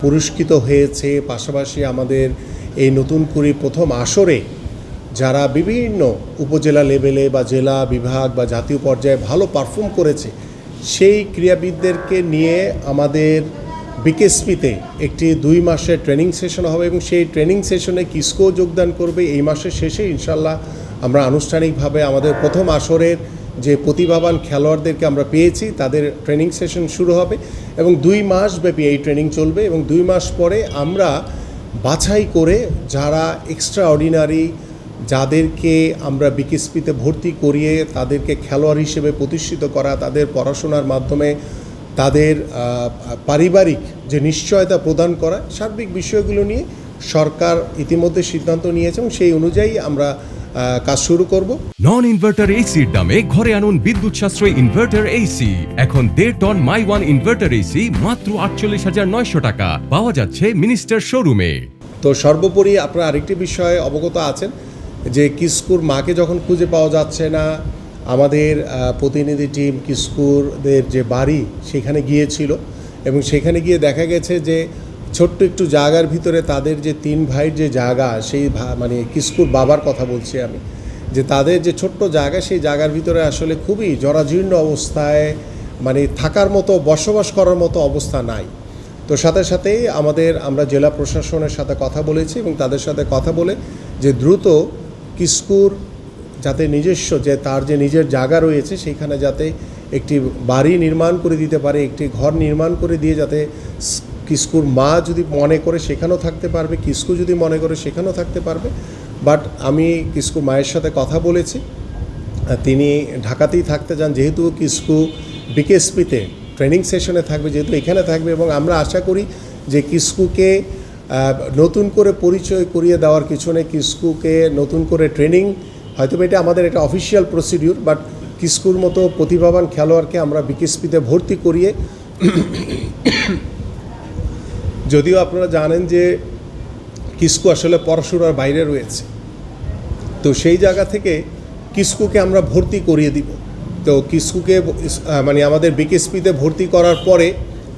পুরস্কৃত হয়েছে। পাশাপাশি আমাদের এই নতুন করে প্রথম আসরে যারা বিভিন্ন উপজেলা লেভেলে বা জেলা বিভাগ বা জাতীয় পর্যায়ে ভালো পারফর্ম করেছে সেই ক্রীড়াবিদদেরকে নিয়ে আমাদের বিকেএসপিতে একটি 2 মাসের ট্রেনিং সেশন হবে এবং সেই ট্রেনিং সেশনে কিসকো যোগদান করবে। এই মাসের শেষে ইনশাল্লাহ আমরা আনুষ্ঠানিকভাবে আমাদের প্রথম আসরের যে প্রতিভাবান খেলোয়াড়দেরকে আমরা পেয়েছি তাদের ট্রেনিং সেশন শুরু হবে এবং 2 মাস ব্যাপী এই ট্রেনিং চলবে এবং 2 মাস পরে আমরা বাছাই করে যারা এক্সট্রা অর্ডিনারি যাদেরকে আমরা বিকেএসপিতে ভর্তি করিয়ে তাদেরকে খেলোয়াড় হিসেবে প্রতিষ্ঠিত করা, তাদের পড়াশোনার মাধ্যমে তাদের পারিবারিক যে নিশ্চয়তা প্রদান করা, সার্বিক বিষয়গুলো নিয়ে সরকার ইতিমধ্যে সিদ্ধান্ত নিয়েছে এবং সেই অনুযায়ী আমরা কাজ শুরু করব। নন ইনভার্টার এসির দামে ঘরে আনুন বিদ্যুৎ সাশ্রয়ী ইনভার্টার এসি। এখন 1.5 ton my one inverter AC মাত্র 48,900 টাকা পাওয়া যাচ্ছে মিনিস্টার শোরুমে। তো সর্বোপরি আপনারা আরেকটি বিষয়ে অবগত আছেন যে কিস্কুর মাকে যখন খুঁজে পাওয়া যাচ্ছে না, আমাদের প্রতিনিধি টিম কিস্কুরদের যে বাড়ি সেখানে গিয়েছিল এবং সেখানে গিয়ে দেখা গেছে যে ছোট্ট একটু জায়গার ভিতরে তাদের যে 3 ভাইয়ের যে জায়গা, সেই মানে কিস্কুর বাবার কথা বলছি আমি, যে তাদের যে ছোট্ট জায়গা সেই জায়গার ভিতরে আসলে খুবই জরাজীর্ণ অবস্থায়, মানে থাকার মতো বসবাস করার মতো অবস্থা নাই। তো সাথে সাথেই আমরা জেলা প্রশাসনের সাথে কথা বলেছি এবং তাদের সাথে কথা বলে যে দ্রুত কিস্কুর যাতে নিজস্ব যে তার যে নিজের জায়গা রয়েছে সেইখানে যাতে একটি বাড়ি নির্মাণ করে দিতে পারে, একটি ঘর নির্মাণ করে দিয়ে যাতে কিস্কুর মা যদি মনে করে সেখানেও থাকতে পারবে, কিস্কু যদি মনে করে সেখানেও থাকতে পারবে। বাট আমি কিস্কুর মায়ের সাথে কথা বলেছি, তিনি ঢাকাতেই থাকতে চান, যেহেতু কিস্কু বিকেএসপিতে ট্রেনিং সেশনে থাকবে, যেহেতু এখানে থাকবে এবং আমরা আশা করি যে কিস্কুকে নতুন করে পরিচয় করিয়ে দেওয়ার পিছনে কিস্কুকে নতুন করে ট্রেনিং, হয়তো এটা আমাদের একটা অফিসিয়াল প্রসিডিউর, বাট কিস্কুর মতো প্রতিভাবান খেলোয়াড়কে আমরা বিকেএসপিতে ভর্তি করিয়ে, যদিও আপনারা জানেন যে কিস্কু আসলে পড়াশোনার বাইরে রয়েছে, তো সেই জায়গা থেকে কিস্কুকে আমরা ভর্তি করিয়ে দিব। তো কিস্কুকে মানে আমাদের বিকেএসপিতে ভর্তি করার পরে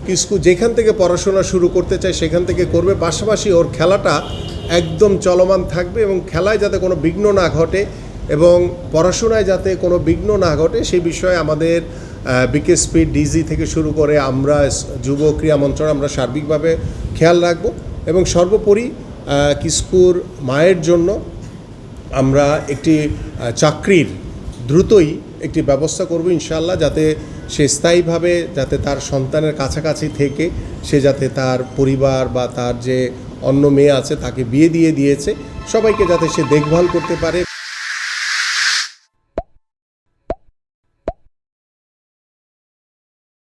কিস্কু যেখান থেকে পড়াশোনা শুরু করতে চায় সেখান থেকে করবে, পাশাপাশি ওর খেলাটা একদম চলমান থাকবে এবং খেলায় যাতে কোনো বিঘ্ন না ঘটে এবং পড়াশোনায় যাতে কোনো বিঘ্ন না ঘটে সেই বিষয়ে আমাদের বিকেএসপি ডিজি থেকে শুরু করে আমরা যুব ক্রীড়া মন্ত্রণালয় আমরা সার্বিকভাবে খেয়াল রাখব এবং সর্বোপরি কিস্কুর মায়ের জন্য আমরা একটি চাকরির দ্রুতই একটি ব্যবস্থা করব ইনশাআল্লাহ, যাতে সে স্থায়ীভাবে যাতে তার সন্তানের কাছাকাছি থেকে সে যাতে তার পরিবার বা তার যে অন্য মেয়ে আছে তাকে বিয়ে দিয়েছে সবাইকে যাতে সে দেখভাল করতে পারে।